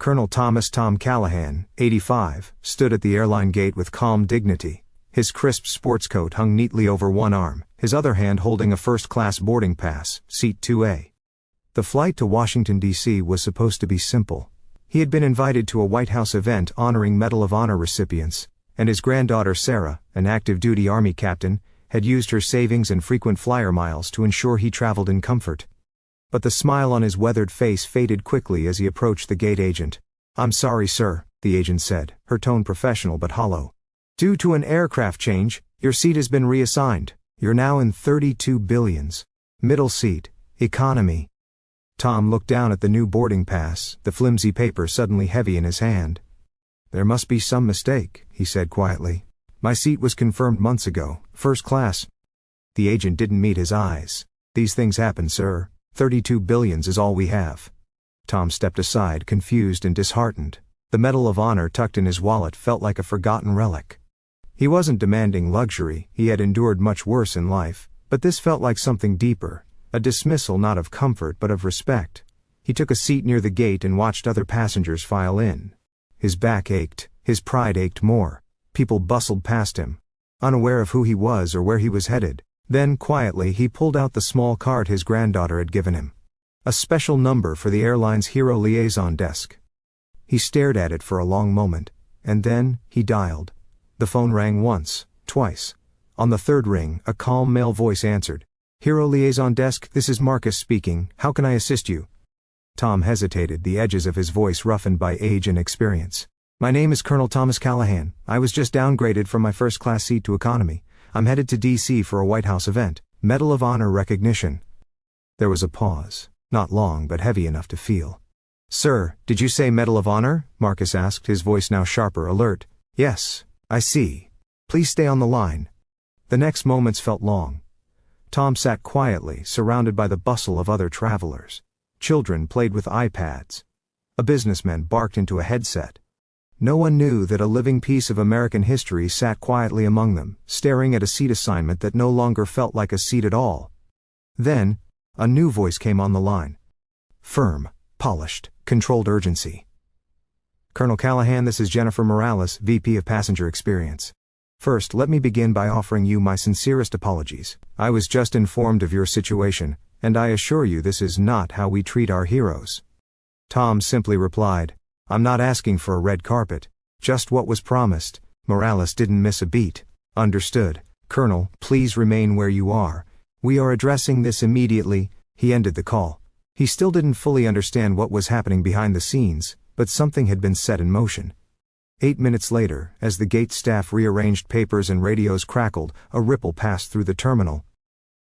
Colonel Thomas "Tom" Callahan, 85, stood at the airline gate with calm dignity. His crisp sports coat hung neatly over one arm, his other hand holding a first-class boarding pass, seat 2A. The flight to Washington, D.C. was supposed to be simple. He had been invited to a White House event honoring Medal of Honor recipients, and his granddaughter Sarah, an active-duty Army captain, had used her savings and frequent flyer miles to ensure he traveled in comfort. But the smile on his weathered face faded quickly as he approached the gate agent. "I'm sorry, sir," the agent said, her tone professional but hollow. "Due to an aircraft change, your seat has been reassigned. You're now in 32 billions. Middle seat, economy." Tom looked down at the new boarding pass, the flimsy paper suddenly heavy in his hand. "There must be some mistake," he said quietly. "My seat was confirmed months ago, first class." The agent didn't meet his eyes. "These things happen, sir. 32 billions is all we have." Tom stepped aside, confused and disheartened. The Medal of Honor tucked in his wallet felt like a forgotten relic. He wasn't demanding luxury, he had endured much worse in life, but this felt like something deeper, a dismissal not of comfort but of respect. He took a seat near the gate and watched other passengers file in. His back ached, his pride ached more. People bustled past him, unaware of who he was or where he was headed. Then, quietly, he pulled out the small card his granddaughter had given him. A special number for the airline's Hero Liaison Desk. He stared at it for a long moment, and then, he dialed. The phone rang once, twice. On the third ring, a calm male voice answered. "Hero Liaison Desk, this is Marcus speaking. How can I assist you?" Tom hesitated, the edges of his voice roughened by age and experience. "My name is Colonel Thomas Callahan. I was just downgraded from my first-class seat to economy. I'm headed to D.C. for a White House event, Medal of Honor recognition." There was a pause, not long but heavy enough to feel. "Sir, did you say Medal of Honor?" Marcus asked, his voice now sharper, alert. "Yes, I see. Please stay on the line." The next moments felt long. Tom sat quietly, surrounded by the bustle of other travelers. Children played with iPads. A businessman barked into a headset. No one knew that a living piece of American history sat quietly among them, staring at a seat assignment that no longer felt like a seat at all. Then, a new voice came on the line. Firm, polished, controlled urgency. "Colonel Callahan, this is Jennifer Morales, VP of Passenger Experience. First, let me begin by offering you my sincerest apologies. I was just informed of your situation, and I assure you this is not how we treat our heroes." Tom simply replied, "I'm not asking for a red carpet. Just what was promised." Morales didn't miss a beat. "Understood. Colonel, please remain where you are. We are addressing this immediately." He ended the call. He still didn't fully understand what was happening behind the scenes, but something had been set in motion. 8 minutes later, as the gate staff rearranged papers and radios crackled, a ripple passed through the terminal.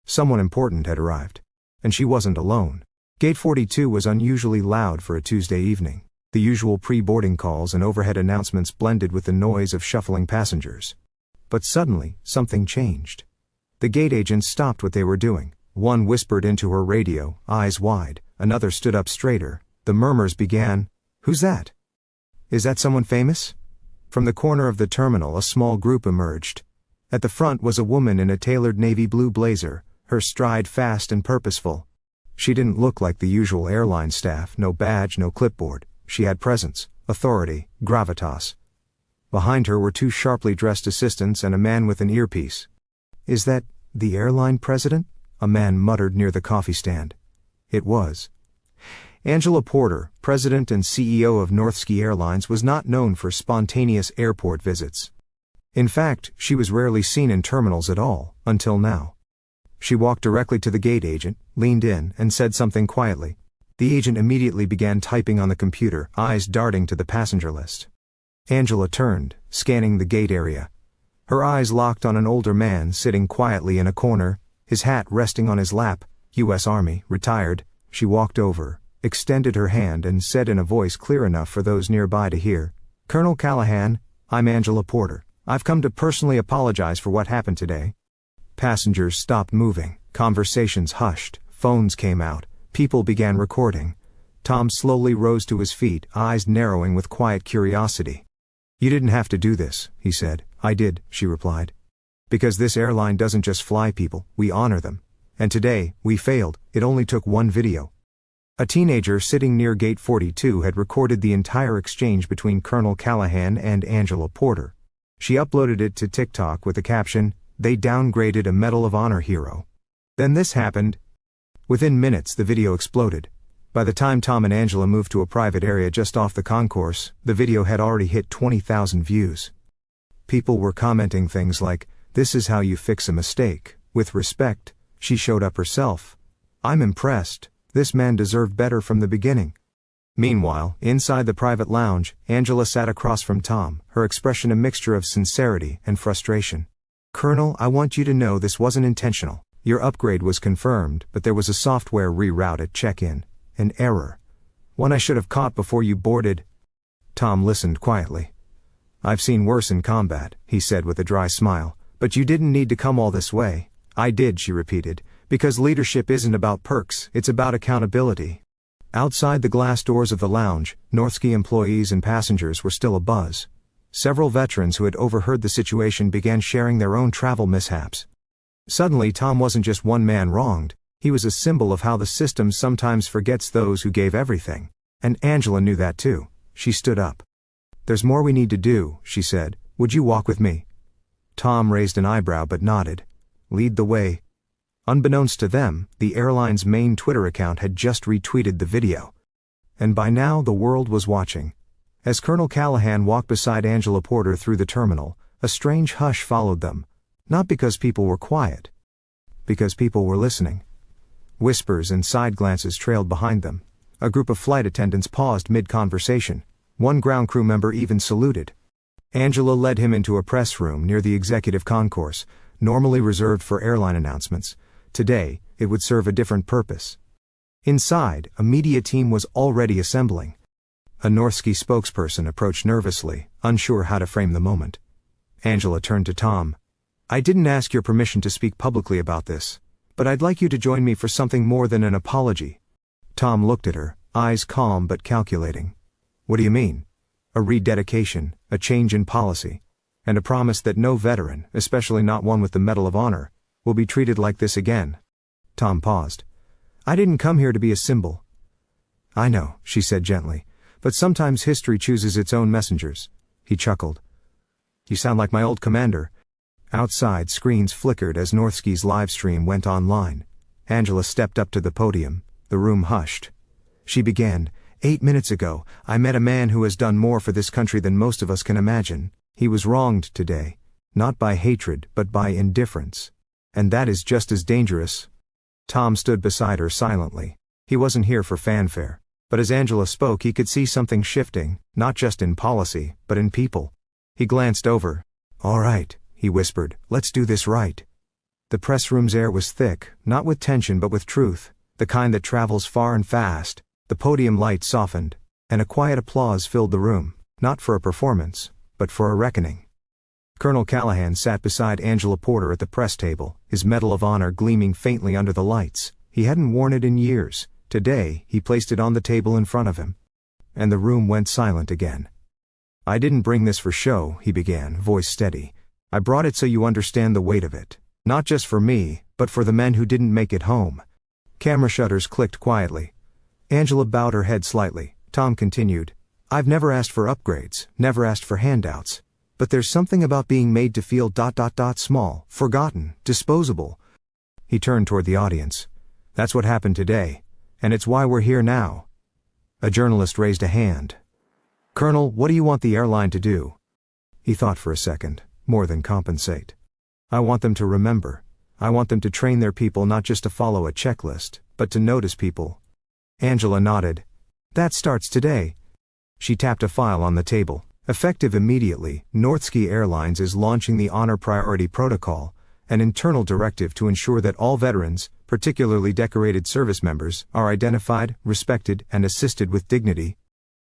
Someone important had arrived. And she wasn't alone. Gate 42 was unusually loud for a Tuesday evening. The usual pre-boarding calls and overhead announcements blended with the noise of shuffling passengers. But suddenly, something changed. The gate agents stopped what they were doing. One whispered into her radio, eyes wide. Another stood up straighter. The murmurs began. "Who's that? Is that someone famous?" From the corner of the terminal a small group emerged. At the front was a woman in a tailored navy blue blazer, her stride fast and purposeful. She didn't look like the usual airline staff, no badge, no clipboard. She had presence, authority, gravitas. Behind her were two sharply dressed assistants and a man with an earpiece. "Is that the airline president?" a man muttered near the coffee stand. It was. Angela Porter, president and CEO of Northski Airlines, was not known for spontaneous airport visits. In fact, she was rarely seen in terminals at all, until now. She walked directly to the gate agent, leaned in, and said something quietly. The agent immediately began typing on the computer, eyes darting to the passenger list. Angela turned, scanning the gate area. Her eyes locked on an older man sitting quietly in a corner, his hat resting on his lap, U.S. Army, retired. She walked over, extended her hand and said in a voice clear enough for those nearby to hear, "Colonel Callahan, I'm Angela Porter. I've come to personally apologize for what happened today." Passengers stopped moving, conversations hushed, phones came out, people began recording. Tom slowly rose to his feet, eyes narrowing with quiet curiosity. "You didn't have to do this," he said. "I did," she replied. "Because this airline doesn't just fly people, we honor them. And today, we failed. It only took one video." A teenager sitting near Gate 42 had recorded the entire exchange between Colonel Callahan and Angela Porter. She uploaded it to TikTok with the caption, "They downgraded a Medal of Honor hero." Then this happened. Within minutes the video exploded. By the time Tom and Angela moved to a private area just off the concourse, the video had already hit 20,000 views. People were commenting things like, "This is how you fix a mistake. With respect, she showed up herself. I'm impressed. This man deserved better from the beginning." Meanwhile, inside the private lounge, Angela sat across from Tom, her expression a mixture of sincerity and frustration. "Colonel, I want you to know this wasn't intentional. Your upgrade was confirmed, but there was a software reroute at check-in. An error. One I should have caught before you boarded." Tom listened quietly. "I've seen worse in combat," he said with a dry smile, "but you didn't need to come all this way." "I did," she repeated, "because leadership isn't about perks, it's about accountability." Outside the glass doors of the lounge, Northski employees and passengers were still abuzz. Several veterans who had overheard the situation began sharing their own travel mishaps. Suddenly Tom wasn't just one man wronged, he was a symbol of how the system sometimes forgets those who gave everything. And Angela knew that too. She stood up. "There's more we need to do," she said. "Would you walk with me?" Tom raised an eyebrow but nodded. "Lead the way." Unbeknownst to them, the airline's main Twitter account had just retweeted the video. And by now the world was watching. As Colonel Callahan walked beside Angela Porter through the terminal, a strange hush followed them. Not because people were quiet. Because people were listening. Whispers and side glances trailed behind them. A group of flight attendants paused mid-conversation. One ground crew member even saluted. Angela led him into a press room near the executive concourse, normally reserved for airline announcements. Today, it would serve a different purpose. Inside, a media team was already assembling. A Northski spokesperson approached nervously, unsure how to frame the moment. Angela turned to Tom. "I didn't ask your permission to speak publicly about this, but I'd like you to join me for something more than an apology." Tom looked at her, eyes calm but calculating. "What do you mean?" "A rededication, a change in policy, and a promise that no veteran, especially not one with the Medal of Honor, will be treated like this again." Tom paused. "I didn't come here to be a symbol." "I know," she said gently, "but sometimes history chooses its own messengers." He chuckled. "You sound like my old commander." Outside, screens flickered as Northski's live stream went online. Angela stepped up to the podium. The room hushed. She began, "8 minutes ago, I met a man who has done more for this country than most of us can imagine. He was wronged today. Not by hatred, but by indifference. And that is just as dangerous." Tom stood beside her silently. He wasn't here for fanfare. But as Angela spoke he could see something shifting, not just in policy, but in people. He glanced over. "All right," he whispered, "let's do this right." The press room's air was thick, not with tension but with truth, the kind that travels far and fast. The podium light softened, and a quiet applause filled the room, not for a performance, but for a reckoning. Colonel Callahan sat beside Angela Porter at the press table, his Medal of Honor gleaming faintly under the lights. He hadn't worn it in years. Today, he placed it on the table in front of him. And the room went silent again. "I didn't bring this for show," he began, voice steady. "I brought it so you understand the weight of it. Not just for me, but for the men who didn't make it home." Camera shutters clicked quietly. Angela bowed her head slightly. Tom continued, "I've never asked for upgrades, never asked for handouts. But there's something about being made to feel small, forgotten, disposable." He turned toward the audience. "That's what happened today. And it's why we're here now." A journalist raised a hand. "Colonel, what do you want the airline to do?" He thought for a second. "More than compensate. I want them to remember. I want them to train their people not just to follow a checklist, but to notice people." Angela nodded. "That starts today." She tapped a file on the table. Effective immediately, Northski Airlines is launching the Honor Priority Protocol, an internal directive to ensure that all veterans, particularly decorated service members, are identified, respected, and assisted with dignity.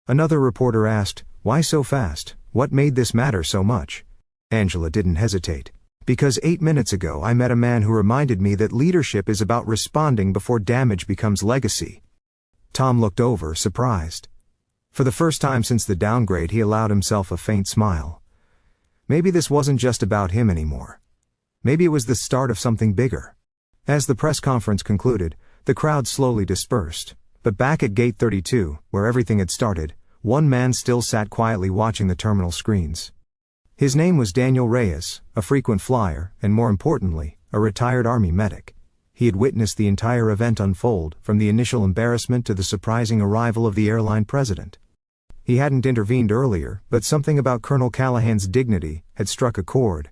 Another reporter asked, "Why so fast? What made this matter so much?" Angela didn't hesitate. "Because 8 minutes ago I met a man who reminded me that leadership is about responding before damage becomes legacy." Tom looked over, surprised. For the first time since the downgrade he allowed himself a faint smile. Maybe this wasn't just about him anymore. Maybe it was the start of something bigger. As the press conference concluded, the crowd slowly dispersed, But back at Gate 32, where everything had started, one man still sat quietly watching the terminal screens. His name was Daniel Reyes, a frequent flyer, and more importantly, a retired Army medic. He had witnessed the entire event unfold, from the initial embarrassment to the surprising arrival of the airline president. He hadn't intervened earlier, but something about Colonel Callahan's dignity had struck a chord.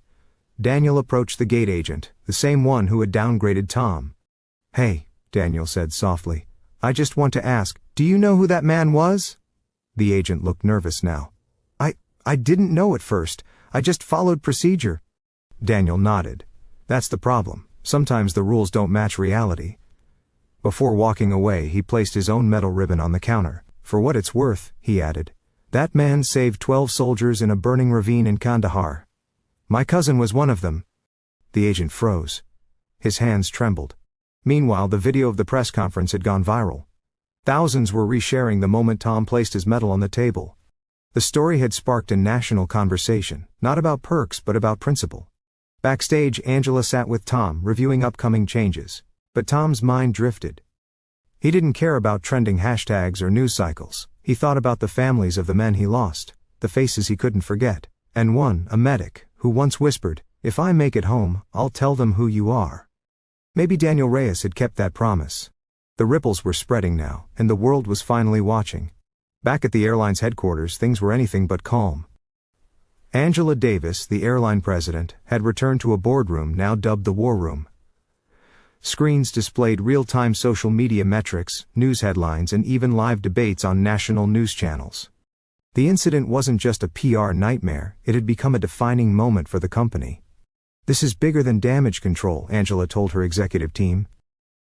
Daniel approached the gate agent, the same one who had downgraded Tom. "Hey," Daniel said softly, "I just want to ask, do you know who that man was?" The agent looked nervous now. I didn't know at first. I just followed procedure." Daniel nodded. "That's the problem. Sometimes the rules don't match reality." Before walking away, he placed his own metal ribbon on the counter. "For what it's worth," he added, "that man saved 12 soldiers in a burning ravine in Kandahar. My cousin was one of them." The agent froze. His hands trembled. Meanwhile, the video of the press conference had gone viral. Thousands were resharing the moment Tom placed his medal on the table. The story had sparked a national conversation, not about perks but about principle. Backstage, Angela sat with Tom, reviewing upcoming changes. But Tom's mind drifted. He didn't care about trending hashtags or news cycles. He thought about the families of the men he lost, the faces he couldn't forget, and one, a medic, who once whispered, "If I make it home, I'll tell them who you are." Maybe Daniel Reyes had kept that promise. The ripples were spreading now, and the world was finally watching. Back at the airline's headquarters, things were anything but calm. Angela Davis, the airline president, had returned to a boardroom now dubbed the War Room. Screens displayed real-time social media metrics, news headlines, and even live debates on national news channels. The incident wasn't just a PR nightmare, it had become a defining moment for the company. "This is bigger than damage control," Angela told her executive team.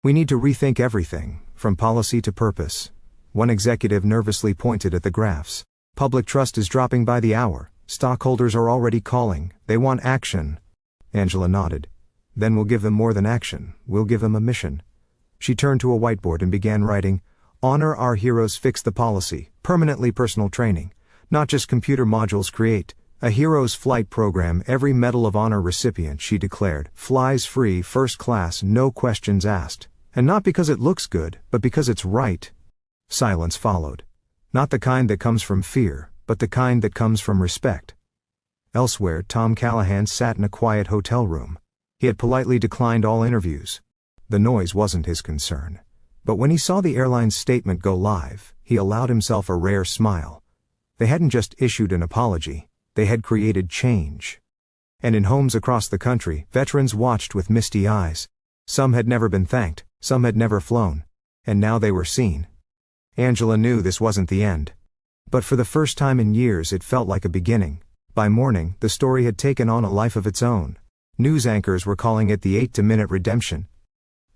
"We need to rethink everything, from policy to purpose." One executive nervously pointed at the graphs. "Public trust is dropping by the hour. Stockholders are already calling. They want action." Angela nodded. "Then we'll give them more than action. We'll give them a mission." She turned to a whiteboard and began writing, "Honor our heroes, fix the policy, permanently personal training. Not just computer modules, create a hero's flight program. Every Medal of Honor recipient," she declared, "flies free, first class, no questions asked. And not because it looks good, but because it's right." Silence followed. Not the kind that comes from fear, but the kind that comes from respect. Elsewhere, Tom Callahan sat in a quiet hotel room. He had politely declined all interviews. The noise wasn't his concern. But when he saw the airline's statement go live, he allowed himself a rare smile. They hadn't just issued an apology, they had created change. And in homes across the country, veterans watched with misty eyes. Some had never been thanked, some had never flown. And now they were seen. Angela knew this wasn't the end. But for the first time in years, it felt like a beginning. By morning, the story had taken on a life of its own. News anchors were calling it the 8-minute redemption.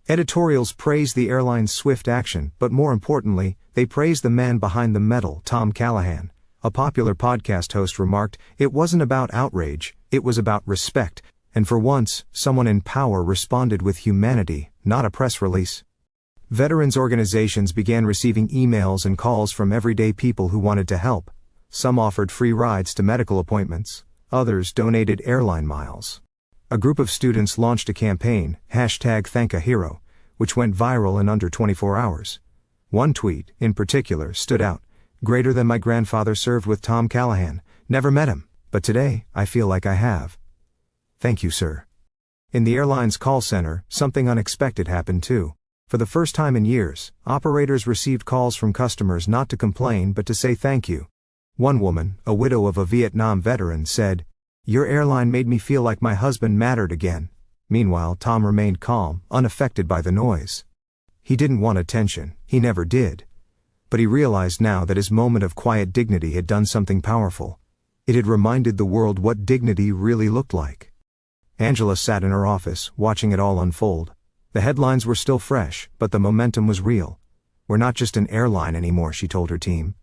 Editorials praised the airline's swift action, but more importantly, they praised the man behind the medal, Tom Callahan. A popular podcast host remarked, "It wasn't about outrage, it was about respect." And for once, someone in power responded with humanity, not a press release. Veterans organizations began receiving emails and calls from everyday people who wanted to help. Some offered free rides to medical appointments, others donated airline miles. A group of students launched a campaign, #ThankAHero, which went viral in under 24 hours. One tweet, in particular, stood out. "Greater than my grandfather served with Tom Callahan. Never met him, but today, I feel like I have. Thank you, sir." In the airline's call center, something unexpected happened too. For the first time in years, operators received calls from customers not to complain but to say thank you. One woman, a widow of a Vietnam veteran, said, "Your airline made me feel like my husband mattered again." Meanwhile, Tom remained calm, unaffected by the noise. He didn't want attention, he never did. But he realized now that his moment of quiet dignity had done something powerful. It had reminded the world what dignity really looked like. Angela sat in her office, watching it all unfold. The headlines were still fresh, but the momentum was real. "We're not just an airline anymore," she told her team.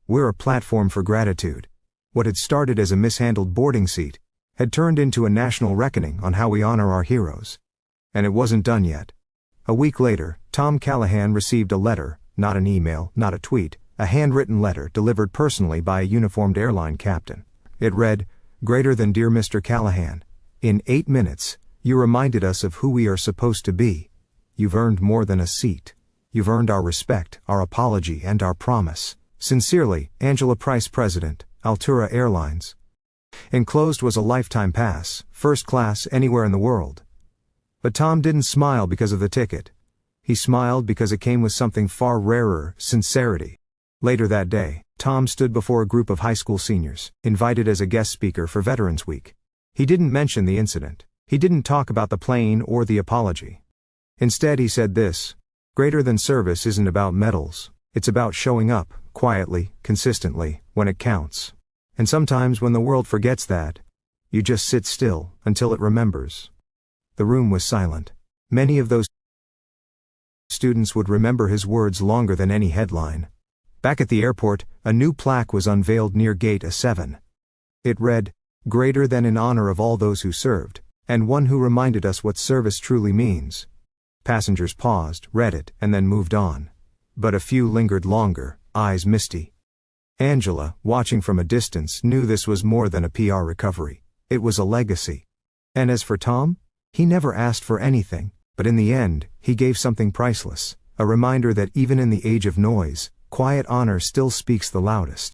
"We're a platform for gratitude." What had started as a mishandled boarding seat had turned into a national reckoning on how we honor our heroes. And it wasn't done yet. A week later, Tom Callahan received a letter, not an email, not a tweet, a handwritten letter delivered personally by a uniformed airline captain. It read, "Greater than dear Mr. Callahan. In 8 minutes, you reminded us of who we are supposed to be. You've earned more than a seat. You've earned our respect, our apology and our promise. Sincerely, Angela Price, President, Altura Airlines. Enclosed was a lifetime pass, first class anywhere in the world. But Tom didn't smile because of the ticket. He smiled because it came with something far rarer, sincerity. Later that day, Tom stood before a group of high school seniors, invited as a guest speaker for Veterans Week. He didn't mention the incident. He didn't talk about the plane or the apology. Instead he said this: greater than service isn't about medals, it's about showing up, quietly, consistently, when it counts. And sometimes when the world forgets that, you just sit still, until it remembers. The room was silent. Many of those students would remember his words longer than any headline. Back at the airport, a new plaque was unveiled near Gate A7. It read, "Greater than, in honor of all those who served, and one who reminded us what service truly means." Passengers paused, read it, and then moved on. But a few lingered longer, eyes misty. Angela, watching from a distance, knew this was more than a PR recovery. It was a legacy. And as for Tom, he never asked for anything, but in the end, he gave something priceless, a reminder that even in the age of noise, quiet honor still speaks the loudest.